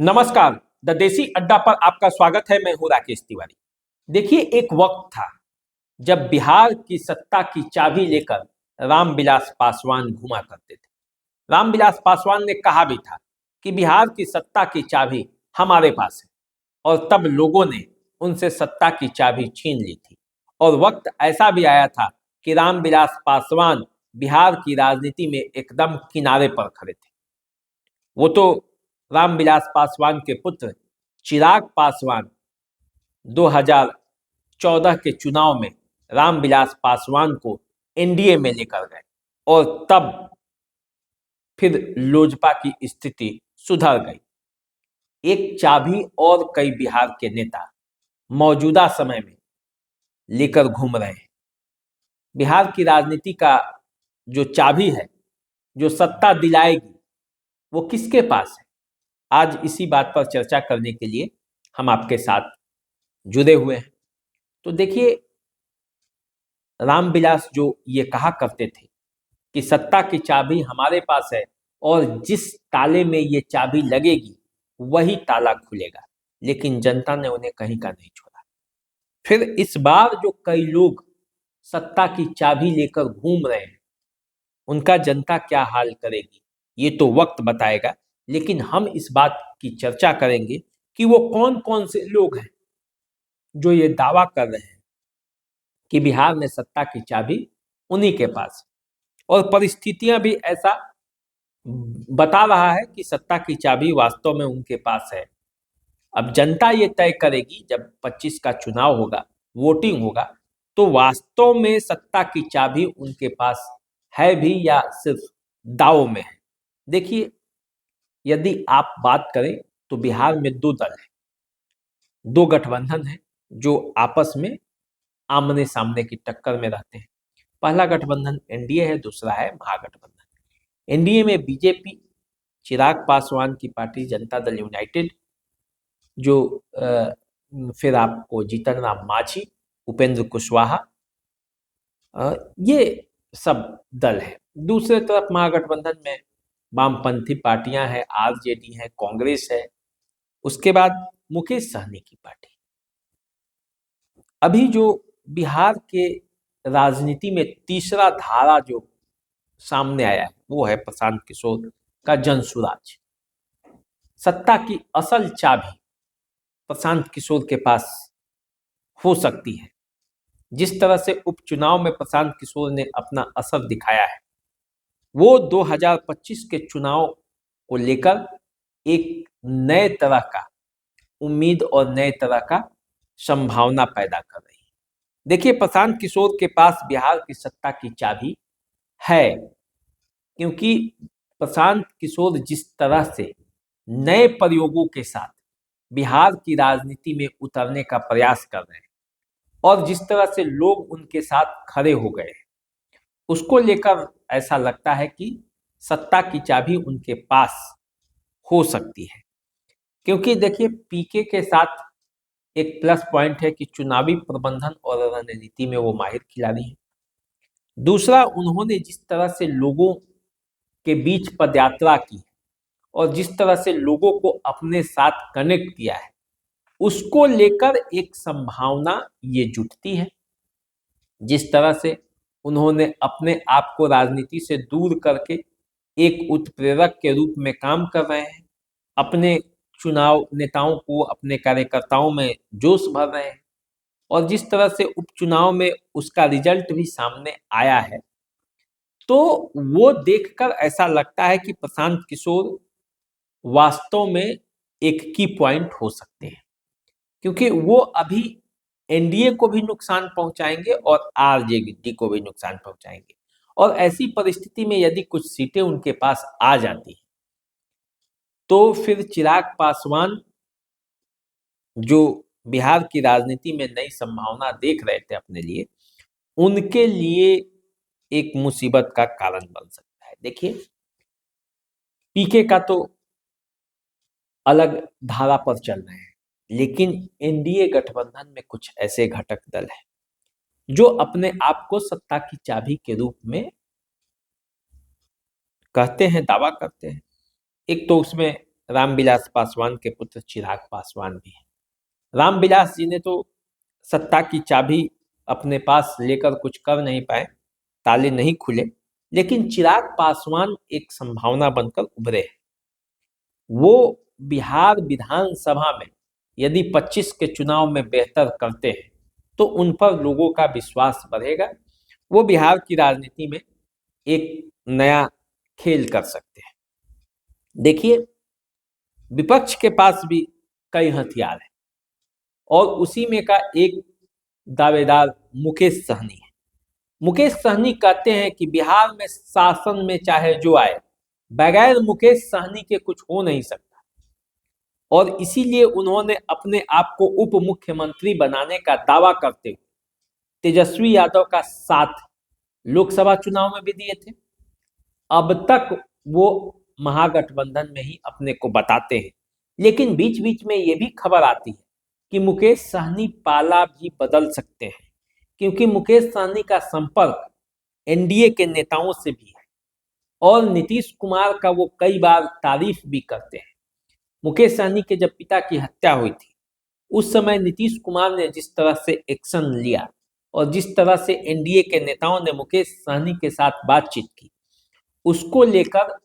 नमस्कार। द देसी अड्डा पर आपका स्वागत है। मैं हूं राकेश तिवारी। देखिए, एक वक्त था जब बिहार की सत्ता की चाबी लेकर रामविलास पासवान घुमा करते थे। रामविलास पासवान ने कहा भी था कि बिहार की सत्ता की चाबी हमारे पास है, और तब लोगों ने उनसे सत्ता की चाबी छीन ली थी। और वक्त ऐसा भी आया था कि रामविलास पासवान बिहार की राजनीति में एकदम किनारे पर खड़े थे। वो तो रामविलास पासवान के पुत्र चिराग पासवान 2014 के चुनाव में रामविलास पासवान को एनडीए में लेकर गए, और तब फिर लोजपा की स्थिति सुधर गई। एक चाबी और कई बिहार के नेता मौजूदा समय में लेकर घूम रहे हैं। बिहार की राजनीति का जो चाबी है, जो सत्ता दिलाएगी, वो किसके पास है? आज इसी बात पर चर्चा करने के लिए हम आपके साथ जुड़े हुए हैं। तो देखिए, रामविलास जो ये कहा करते थे कि सत्ता की चाबी हमारे पास है, और जिस ताले में ये चाबी लगेगी वही ताला खुलेगा, लेकिन जनता ने उन्हें कहीं का नहीं छोड़ा। फिर इस बार जो कई लोग सत्ता की चाबी लेकर घूम रहे हैं, उनका जनता क्या हाल करेगी ये तो वक्त बताएगा। लेकिन हम इस बात की चर्चा करेंगे कि वो कौन कौन से लोग हैं जो ये दावा कर रहे हैं कि बिहार में सत्ता की चाबी उन्हीं के पास है, और परिस्थितियां भी ऐसा बता रहा है कि सत्ता की चाबी वास्तव में उनके पास है। अब जनता ये तय करेगी, जब 25 का चुनाव होगा, वोटिंग होगा, तो वास्तव में सत्ता की चाबी उनके पास है भी या सिर्फ दाव में है। देखिए, यदि आप बात करें तो बिहार में दो दल हैं, दो गठबंधन हैं जो आपस में आमने सामने की टक्कर में रहते हैं। पहला गठबंधन एनडीए है, दूसरा है महागठबंधन। एनडीए में बीजेपी, चिराग पासवान की पार्टी जनता दल यूनाइटेड, जो फिर आपको जीतन राम मांझी, उपेंद्र कुशवाहा, ये सब दल है। दूसरे तरफ महागठबंधन में वामपंथी पार्टियां हैं, आरजेडी है, कांग्रेस है, उसके बाद मुकेश सहनी की पार्टी। अभी जो बिहार के राजनीति में तीसरा धारा जो सामने आया है, वो है प्रशांत किशोर का जनसुराज। सत्ता की असल चाबी प्रशांत किशोर के पास हो सकती है। जिस तरह से उपचुनाव में प्रशांत किशोर ने अपना असर दिखाया है, वो 2025 के चुनाव को लेकर एक नए तरह का उम्मीद और नए तरह का संभावना पैदा कर रही है। देखिए, प्रशांत किशोर के पास बिहार की सत्ता की चाबी है, क्योंकि प्रशांत किशोर जिस तरह से नए प्रयोगों के साथ बिहार की राजनीति में उतरने का प्रयास कर रहे हैं, और जिस तरह से लोग उनके साथ खड़े हो गए हैं, उसको लेकर ऐसा लगता है कि सत्ता की चाबी उनके पास हो सकती है। क्योंकि देखिए, पीके के साथ एक प्लस पॉइंट है कि चुनावी प्रबंधन और रणनीति में वो माहिर खिलाड़ी हैं। दूसरा, उन्होंने जिस तरह से लोगों के बीच पदयात्रा की और जिस तरह से लोगों को अपने साथ कनेक्ट किया है, उसको लेकर एक संभावना ये जुटती है। जिस तरह से उन्होंने अपने आप को राजनीति से दूर करके एक उत्प्रेरक के रूप में काम कर रहे हैं, अपने चुनाव नेताओं को, अपने कार्यकर्ताओं में जोश भर रहे हैं, और जिस तरह से उपचुनाव में उसका रिजल्ट भी सामने आया है, तो वो देखकर ऐसा लगता है कि प्रशांत किशोर वास्तव में एक की पॉइंट हो सकते हैं, क्योंकि वो अभी एनडीए को भी नुकसान पहुंचाएंगे और आरजेडी को भी नुकसान पहुंचाएंगे। और ऐसी परिस्थिति में यदि कुछ सीटें उनके पास आ जाती हैं, तो फिर चिराग पासवान, जो बिहार की राजनीति में नई संभावना देख रहे थे अपने लिए, उनके लिए एक मुसीबत का कारण बन सकता है। देखिए, पीके का तो अलग धारा पर चल रहे हैं, लेकिन एनडीए गठबंधन में कुछ ऐसे घटक दल हैं जो अपने आप को सत्ता की चाबी के रूप में कहते हैं, दावा करते हैं। एक तो उसमें रामविलास पासवान के पुत्र चिराग पासवान भी हैं। रामविलास जी ने तो सत्ता की चाबी अपने पास लेकर कुछ कर नहीं पाए, ताले नहीं खुले, लेकिन चिराग पासवान एक संभावना बनकर उभरे हैं। वो बिहार विधानसभा में यदि 25 के चुनाव में बेहतर करते हैं तो उन पर लोगों का विश्वास बढ़ेगा। वो बिहार की राजनीति में एक नया खेल कर सकते हैं। देखिए, विपक्ष के पास भी कई हथियार हैं और उसी में का एक दावेदार मुकेश सहनी है। मुकेश सहनी कहते हैं कि बिहार में शासन में चाहे जो आए, बगैर मुकेश सहनी के कुछ हो नहीं सकता, और इसीलिए उन्होंने अपने आप को उप मुख्यमंत्री बनाने का दावा करते हुए तेजस्वी यादव का साथ लोकसभा चुनाव में भी दिए थे। अब तक वो महागठबंधन में ही अपने को बताते हैं, लेकिन बीच बीच में ये भी खबर आती है कि मुकेश सहनी पाला भी बदल सकते हैं, क्योंकि मुकेश सहनी का संपर्क एनडीए के नेताओं से भी है और नीतीश कुमार का वो कई बार तारीफ भी करते हैं। मुकेश सहनी के जब पिता की हत्या हुई थी, उस समय नीतीश कुमार ने जिस तरह से एक्शन लिया और जिस तरह से एनडीए के नेताओं ने मुकेश सहनी के साथ बातचीत की, उसको लेकर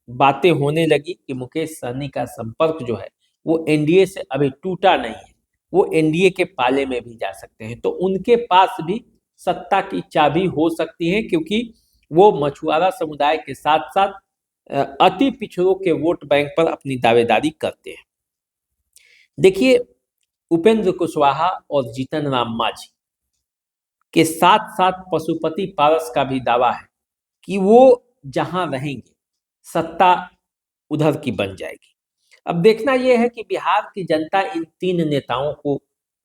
बातें होने लगी कि मुकेश सहनी का संपर्क जो है वो एनडीए से अभी टूटा नहीं है, वो एनडीए के पाले में भी जा सकते हैं। तो उनके पास भी सत्ता की चाबी हो सकती है, क्योंकि वो मछुआरा समुदाय के साथ साथ अति पिछड़ों के वोट बैंक पर अपनी दावेदारी करते हैं। देखिए, उपेंद्र कुशवाहा और जीतन राम मांझी के साथ साथ पशुपति पारस का भी दावा है कि वो जहां रहेंगे सत्ता उधर की बन जाएगी। अब देखना यह है कि बिहार की जनता इन तीन नेताओं को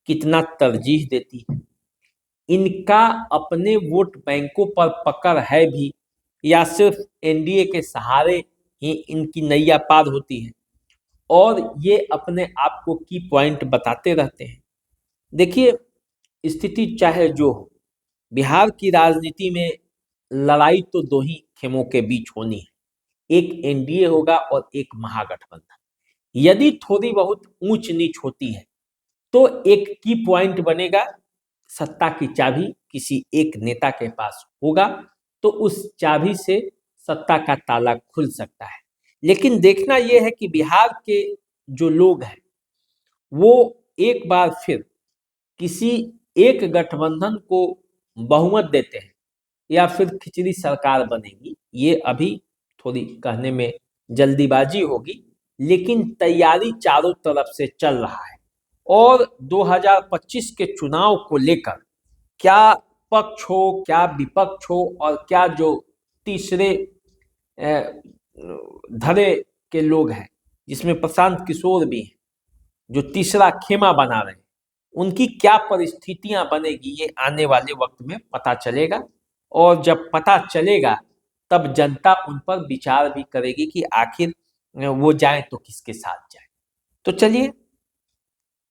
कितना तरजीह देती है, इनका अपने वोट बैंकों पर पकड़ है भी या सिर्फ एनडीए के सहारे ही इनकी नैया पार होती है, और ये अपने आप को की पॉइंट बताते रहते हैं। देखिए, स्थिति चाहे जो हो, बिहार की राजनीति में लड़ाई तो दो ही खेमों के बीच होनी है, एक एनडीए होगा और एक महागठबंधन। यदि थोड़ी बहुत ऊंच नीच होती है तो एक की पॉइंट बनेगा, सत्ता की चाबी किसी एक नेता के पास होगा तो उस चाबी से सत्ता का ताला खुल सकता है। लेकिन देखना यह है कि बिहार के जो लोग हैं वो एक बार फिर किसी एक गठबंधन को बहुमत देते हैं या फिर खिचड़ी सरकार बनेगी, ये अभी थोड़ी कहने में जल्दीबाजी होगी, लेकिन तैयारी चारों तरफ से चल रहा है। और 2025 के चुनाव को लेकर क्या पक्ष हो, क्या विपक्ष हो और क्या जो तीसरे धड़े के लोग हैं, जिसमें प्रशांत किशोर भी हैं, जो तीसरा खेमा बना रहे हैं, उनकी क्या परिस्थितियां बनेगी, ये आने वाले वक्त में पता चलेगा। और जब पता चलेगा तब जनता उन पर विचार भी करेगी कि आखिर वो जाए तो किसके साथ जाए। तो चलिए,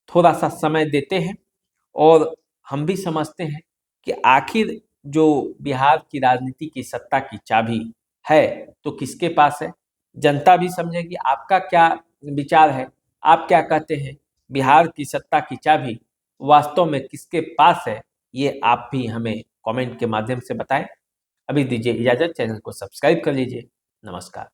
थोड़ा सा समय देते हैं और हम भी समझते हैं कि आखिर जो बिहार की राजनीति की सत्ता की चाबी है तो किसके पास है। जनता भी समझेगी। आपका क्या विचार है, आप क्या कहते हैं, बिहार की सत्ता की चाबी वास्तव में किसके पास है, ये आप भी हमें कमेंट के माध्यम से बताएं। अभी दीजिए इजाजत, चैनल को सब्सक्राइब कर लीजिए। नमस्कार।